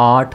8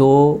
2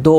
2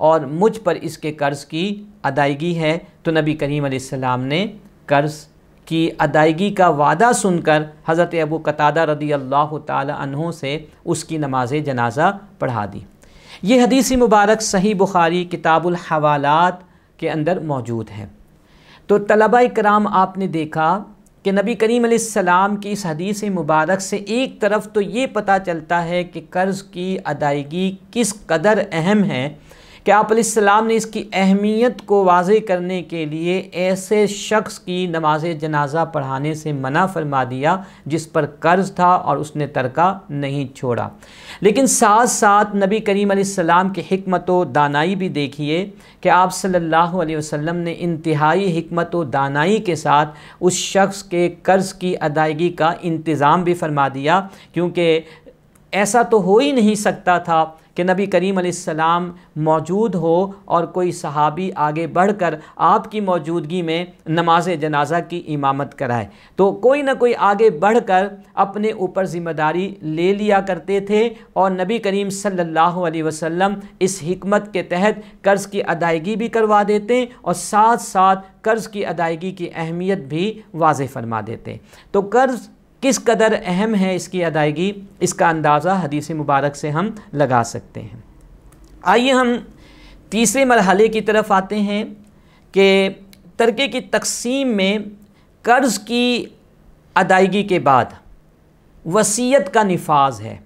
اور مجھ پر اس کے قرض کی ادائیگی ہے۔ تو نبی کریم علیہ السلام نے قرض کی ادائیگی کا وعدہ سن کر حضرت ابو قتادہ رضی اللہ تعالی عنہ سے اس کی نماز جنازہ پڑھا دی۔ یہ حدیث مبارک صحیح بخاری کتاب الحوالات کے اندر موجود ہے۔ تو طلبہ کرام، آپ نے دیکھا کہ نبی کریم علیہ السلام کی اس حدیث مبارک سے ایک طرف تو یہ پتہ چلتا ہے کہ قرض کی ادائیگی کس قدر اہم ہے کہ آپ علیہ السلام نے اس کی اہمیت کو واضح کرنے کے لیے ایسے شخص کی نماز جنازہ پڑھانے سے منع فرما دیا جس پر قرض تھا اور اس نے ترکہ نہیں چھوڑا۔ لیکن ساتھ ساتھ نبی کریم علیہ السلام کی حکمت و دانائی بھی دیکھیے کہ آپ صلی اللہ علیہ وسلم نے انتہائی حکمت و دانائی کے ساتھ اس شخص کے قرض کی ادائیگی کا انتظام بھی فرما دیا، کیونکہ ایسا تو ہو ہی نہیں سکتا تھا کہ نبی کریم علیہ السلام موجود ہو اور کوئی صحابی آگے بڑھ کر آپ کی موجودگی میں نماز جنازہ کی امامت کرائے۔ تو کوئی نہ کوئی آگے بڑھ کر اپنے اوپر ذمہ داری لے لیا کرتے تھے، اور نبی کریم صلی اللہ علیہ وسلم اس حکمت کے تحت قرض کی ادائیگی بھی کروا دیتے اور ساتھ ساتھ قرض کی ادائیگی کی اہمیت بھی واضح فرما دیتے۔ تو قرض کس قدر اہم ہے، اس کی ادائیگی، اس کا اندازہ حدیث مبارک سے ہم لگا سکتے ہیں۔ آئیے ہم تیسرے مرحلے کی طرف آتے ہیں کہ ترکے کی تقسیم میں قرض کی ادائیگی کے بعد وصیت کا نفاذ ہے،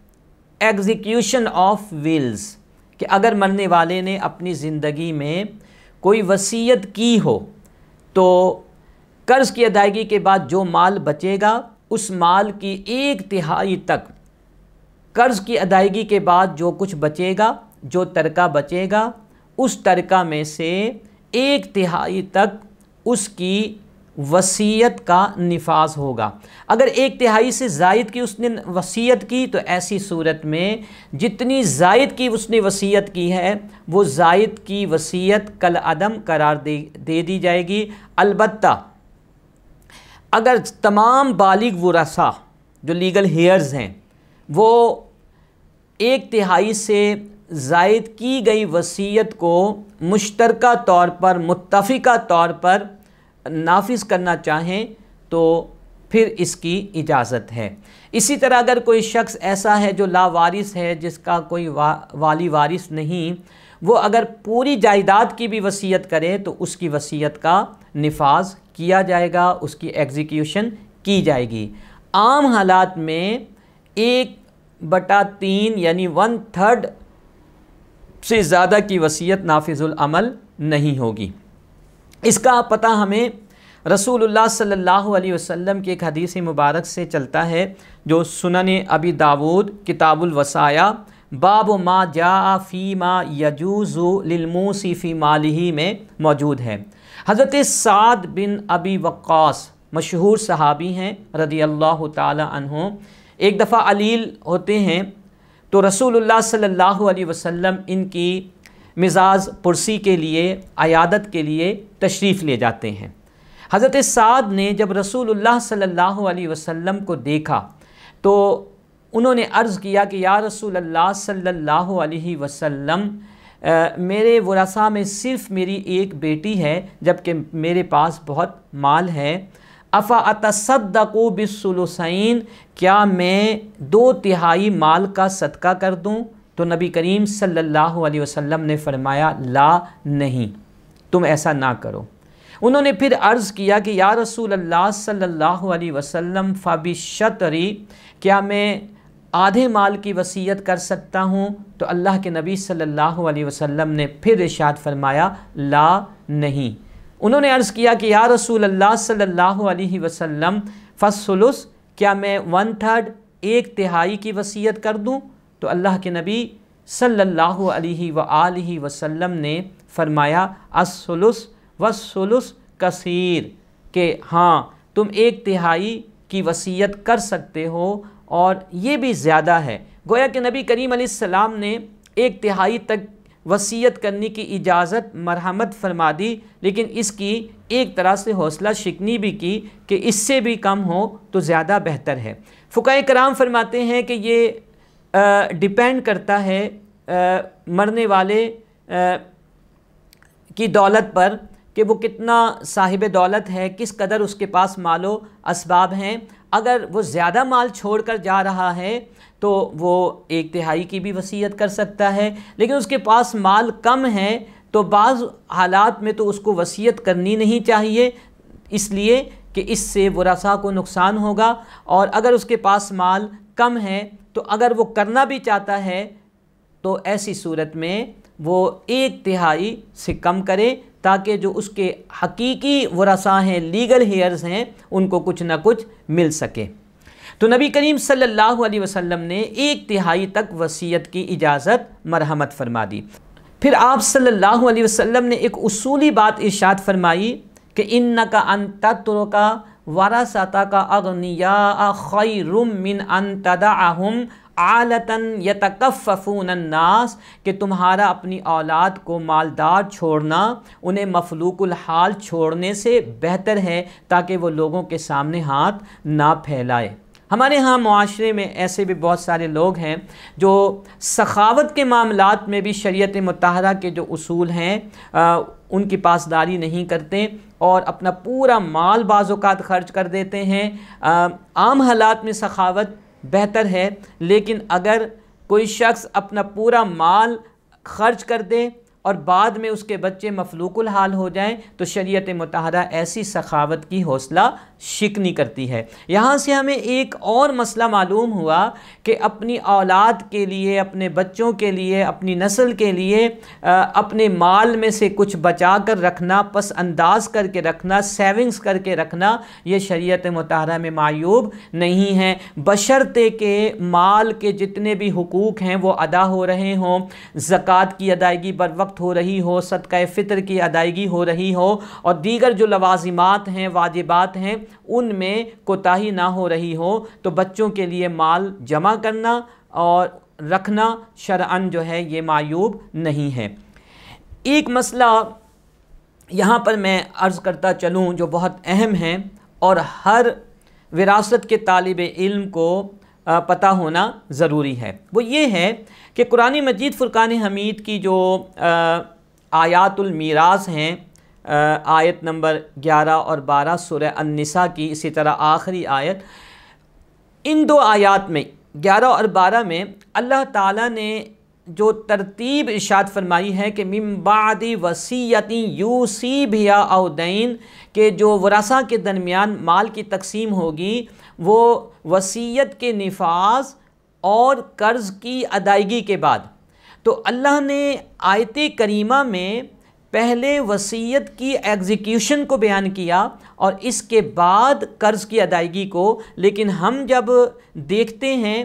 ایگزیکیوشن آف ویلز، کہ اگر مرنے والے نے اپنی زندگی میں کوئی وصیت کی ہو تو قرض کی ادائیگی کے بعد جو مال بچے گا اس مال کی 1/3 تک، قرض کی ادائیگی کے بعد جو کچھ بچے گا، جو ترکہ بچے گا، اس ترکہ میں سے 1/3 تک اس کی وصیت کا نفاذ ہوگا۔ اگر 1/3 سے زائد کی اس نے وصیت کی تو ایسی صورت میں جتنی زائد کی اس نے وصیت کی ہے وہ زائد کی وصیت کالعدم قرار دے دی جائے گی۔ البتہ اگر تمام بالغ ورثاء جو لیگل ہیئرز ہیں وہ 1/3 سے زائد کی گئی وصیت کو مشترکہ طور پر، متفقہ طور پر نافذ کرنا چاہیں تو پھر اس کی اجازت ہے۔ اسی طرح اگر کوئی شخص ایسا ہے جو لاوارث ہے، جس کا کوئی والی وارث نہیں، وہ اگر پوری جائیداد کی بھی وصیت کرے تو اس کی وصیت کا نفاذ کیا جائے گا، اس کی ایگزیکیوشن کی جائے گی۔ عام حالات میں 1/3 یعنی 1/3 سے زیادہ کی وصیت نافذ العمل نہیں ہوگی۔ اس کا پتہ ہمیں رسول اللہ صلی اللہ علیہ وسلم کی ایک حدیث مبارک سے چلتا ہے جو سنن ابی داود کتاب الوصایا باب ما جاء فی ما یجوز للموسی فی مالہ میں موجود ہے۔ حضرت سعد بن ابی وقاص مشہور صحابی ہیں رضی اللہ تعالی عنہ، ایک دفعہ علیل ہوتے ہیں تو رسول اللہ صلی اللہ علیہ وسلم ان کی مزاج پرسی کے لیے، عیادت کے لیے تشریف لے جاتے ہیں۔ حضرت سعد نے جب رسول اللہ صلی اللہ علیہ وسلم کو دیکھا تو انہوں نے عرض کیا کہ یا رسول اللہ صلی اللہ علیہ وسلم، میرے ورثاء میں صرف میری ایک بیٹی ہے جبکہ میرے پاس بہت مال ہے، افا اتصدق بالثلثین، کیا میں 2/3 مال کا صدقہ کر دوں؟ تو نبی کریم صلی اللہ علیہ وسلم نے فرمایا لا، نہیں، تم ایسا نہ کرو۔ انہوں نے پھر عرض کیا کہ یا رسول اللہ صلی اللہ علیہ وسلم فبالشطری، کیا میں آدھے مال کی وصیت کر سکتا ہوں؟ تو اللہ کے نبی صلی اللہ علیہ وسلم نے پھر ارشاد فرمایا لا، نہیں۔ انہوں نے عرض کیا کہ یا رسول اللہ صلی اللہ علیہ وسلم فالثلث، کیا میں 1/3 1/3 کی وصیت کر دوں؟ تو اللہ کے نبی صلی اللہ علیہ وآلہ وسلم نے فرمایا الثلث والثلث کثیر، کہ ہاں تم 1/3 کی وصیت کر سکتے ہو اور یہ بھی زیادہ ہے۔ گویا کہ نبی کریم علیہ السلام نے 1/3 تک وصیت کرنے کی اجازت مرحمت فرما دی، لیکن اس کی ایک طرح سے حوصلہ شکنی بھی کی کہ اس سے بھی کم ہو تو زیادہ بہتر ہے۔ فقہاء کرام فرماتے ہیں کہ یہ ڈیپینڈ کرتا ہے مرنے والے کی دولت پر کہ وہ کتنا صاحب دولت ہے، کس قدر اس کے پاس مال و اسباب ہیں. اگر وہ زیادہ مال چھوڑ کر جا رہا ہے تو وہ 1/3 کی بھی وصیت کر سکتا ہے، لیکن اس کے پاس مال کم ہے تو بعض حالات میں تو اس کو وصیت کرنی نہیں چاہیے، اس لیے کہ اس سے ورثاء کو نقصان ہوگا. اور اگر اس کے پاس مال کم ہے تو اگر وہ کرنا بھی چاہتا ہے تو ایسی صورت میں وہ 1/3 سے کم کرے، تاکہ جو اس کے حقیقی ورثاء ہیں، لیگل ہیئرز ہیں، ان کو کچھ نہ کچھ مل سکے. تو نبی کریم صلی اللہ علیہ وسلم نے 1/3 تک وصیت کی اجازت مرحمت فرما دی. پھر آپ صلی اللہ علیہ وسلم نے ایک اصولی بات ارشاد فرمائی کہ اِنَّكَ أَن تَتْرُكَ وَرَثَتَكَ أَغْنِيَاءَ خَيْرٌ مِّنْ أَن تَدَعَهُمْ عَالَةً يَتَكَفَّفُونَ النَّاسَ، کہ تمہارا اپنی اولاد کو مالدار چھوڑنا انہیں مفلوق الحال چھوڑنے سے بہتر ہے، تاکہ وہ لوگوں کے سامنے ہاتھ نہ پھیلائے. ہمارے ہاں معاشرے میں ایسے بھی بہت سارے لوگ ہیں جو سخاوت کے معاملات میں بھی شریعت مطہرہ کے جو اصول ہیں ان کی پاسداری نہیں کرتے اور اپنا پورا مال بعض اوقات خرچ کر دیتے ہیں. عام حالات میں سخاوت بہتر ہے، لیکن اگر کوئی شخص اپنا پورا مال خرچ کر دے اور بعد میں اس کے بچے مفلوق الحال ہو جائیں تو شریعت مطہرہ ایسی سخاوت کی حوصلہ شکنی کرتی ہے. یہاں سے ہمیں ایک اور مسئلہ معلوم ہوا کہ اپنی اولاد کے لیے، اپنے بچوں کے لیے، اپنی نسل کے لیے اپنے مال میں سے کچھ بچا کر رکھنا، پس انداز کر کے رکھنا، سیونگز کر کے رکھنا، یہ شریعت مطہرہ میں معیوب نہیں ہے، بشرطے کہ مال کے جتنے بھی حقوق ہیں وہ ادا ہو رہے ہوں، زکوٰۃ کی ادائیگی بر وقت ہو رہی ہو، صدقہ فطر کی ادائیگی ہو رہی ہو، اور دیگر جو لوازمات ہیں، واجبات ہیں، ان میں کوتاہی نہ ہو رہی ہو، تو بچوں کے لیے مال جمع کرنا اور رکھنا شرعاً جو ہے یہ معیوب نہیں ہے. ایک مسئلہ یہاں پر میں عرض کرتا چلوں جو بہت اہم ہے اور ہر وراثت کے طالب علم کو پتہ ہونا ضروری ہے، وہ یہ ہے کہ قرآن مجید فرقان حمید کی جو آیات المیراث ہیں، آیت نمبر 11 اور 12 سورہ النساء کی، اسی طرح آخری آیت، ان دو آیات میں 11 اور 12 میں اللہ تعالیٰ نے جو ترتیب ارشاد فرمائی ہے کہ من بعد وصیۃ یوصی بہا او دین، کہ جو ورثاء کے درمیان مال کی تقسیم ہوگی وہ وصیت کے نفاذ اور قرض کی ادائیگی کے بعد. تو اللہ نے آیت کریمہ میں پہلے وصیت کی ایگزیکیوشن کو بیان کیا اور اس کے بعد قرض کی ادائیگی کو، لیکن ہم جب دیکھتے ہیں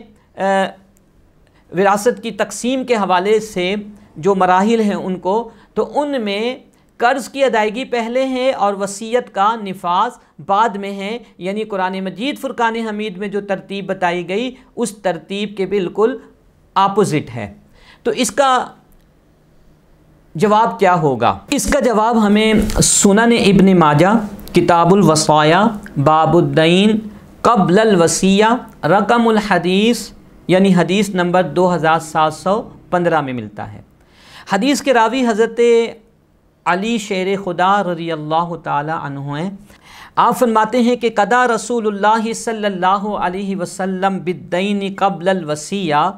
وراثت کی تقسیم کے حوالے سے جو مراحل ہیں ان کو، تو ان میں قرض کی ادائیگی پہلے ہے اور وصیت کا نفاذ بعد میں ہے، یعنی قرآن مجید فرقان حمید میں جو ترتیب بتائی گئی اس ترتیب کے بالکل اپوزٹ ہے. تو اس کا جواب کیا ہوگا؟ اس کا جواب ہمیں سنن ابن ماجہ کتاب الوصایا باب الدین قبل الوصیہ رقم الحدیث یعنی حدیث نمبر 2715 میں ملتا ہے. حدیث کے راوی حضرت علی شیر خدا رضی اللہ تعالی عنہ ہیں. آپ فرماتے ہیں کہ قضا رسول اللہ صلی اللہ علیہ وسلم بالدین قبل الوصیہ،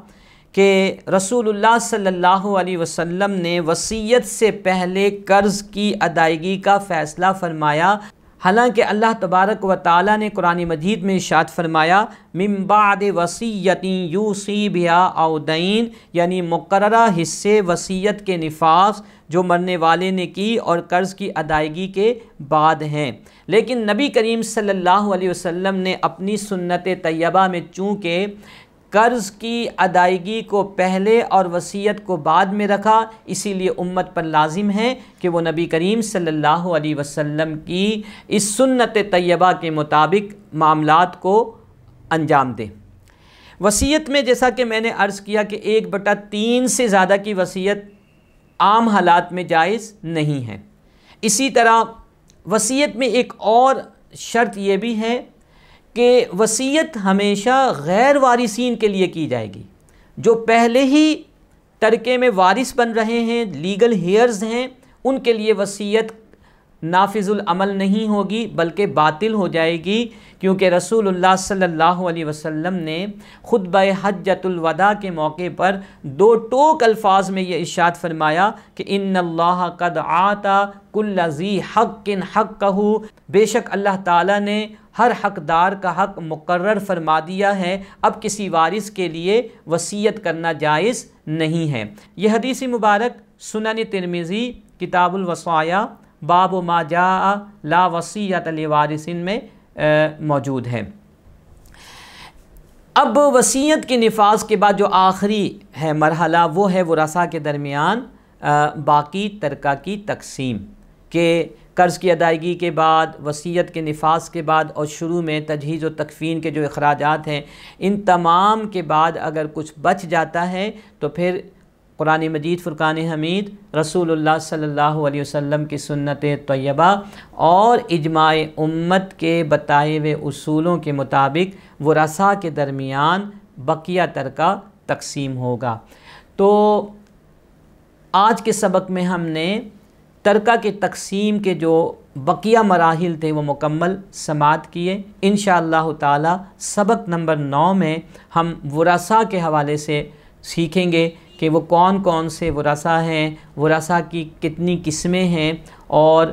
کہ رسول اللہ صلی اللہ علیہ وسلم نے وصیت سے پہلے قرض کی ادائیگی کا فیصلہ فرمایا، حالانکہ اللہ تبارک و تعالی نے قرآن مجید میں ارشاد فرمایا من بعد وصیۃ یوصی بہا او دین، یعنی مقررہ حصے وصیت کے نفاذ جو مرنے والے نے کی اور قرض کی ادائیگی کے بعد ہیں. لیکن نبی کریم صلی اللہ علیہ وسلم نے اپنی سنت طیبہ میں چونکہ قرض کی ادائیگی کو پہلے اور وصیت کو بعد میں رکھا، اسی لیے امت پر لازم ہے کہ وہ نبی کریم صلی اللہ علیہ وسلم کی اس سنت طیبہ کے مطابق معاملات کو انجام دے. وصیت میں جیسا کہ میں نے عرض کیا کہ 1/3 سے زیادہ کی وصیت عام حالات میں جائز نہیں ہے. اسی طرح وصیت میں ایک اور شرط یہ بھی ہے کہ وصیت ہمیشہ غیر وارثین کے لیے کی جائے گی. جو پہلے ہی ترکے میں وارث بن رہے ہیں، لیگل ہیئرز ہیں، ان کے لیے وصیت نافذ العمل نہیں ہوگی بلکہ باطل ہو جائے گی، کیونکہ رسول اللہ صلی اللہ علیہ وسلم نے خطبہ حجۃ الوداع کے موقع پر دو ٹوک الفاظ میں یہ ارشاد فرمایا کہ ان اللہ قد آتا کل ذی حق حقہ، بے شک اللہ تعالیٰ نے ہر حقدار کا حق مقرر فرما دیا ہے، اب کسی وارث کے لیے وصیت کرنا جائز نہیں ہے۔ یہ حدیث مبارک سنن ترمذی کتاب الوصایا باب ما جاء لا وصیۃ لوارث میں موجود ہے۔ اب وصیت کے نفاذ کے بعد جو آخری ہے مرحلہ وہ ہے ورثاء کے درمیان باقی ترکہ کی تقسیم، کہ قرض کی ادائیگی کے بعد، وصیت کے نفاذ کے بعد اور شروع میں تجہیز و تکفین کے جو اخراجات ہیں، ان تمام کے بعد اگر کچھ بچ جاتا ہے تو پھر قرآن مجید فرقان حمید، رسول اللہ صلی اللہ علیہ وسلم کی سنت طیبہ اور اجماع امت کے بتائے ہوئے اصولوں کے مطابق ورثاء کے درمیان بقیہ ترکہ تقسیم ہوگا۔ تو آج کے سبق میں ہم نے ترکہ کے تقسیم کے جو بقیہ مراحل تھے وہ مکمل سماعت کیے۔ انشاءاللہ تعالی سبق نمبر 9 میں ہم ورثاء کے حوالے سے سیکھیں گے کہ وہ کون کون سے ورثاء ہیں، ورثاء کی کتنی قسمیں ہیں اور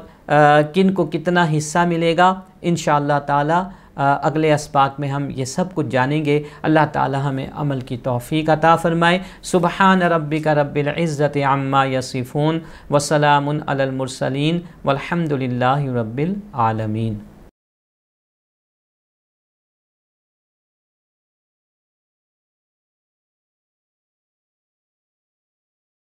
کن کو کتنا حصہ ملے گا۔ انشاءاللہ تعالی اگلے اسباق میں ہم یہ سب کچھ جانیں گے۔ اللہ تعالی ہمیں عمل کی توفیق عطا فرمائے۔ سبحان ربک رب العزت عما یصفون وسلام علی المرسلین والحمد للہ رب العالمین۔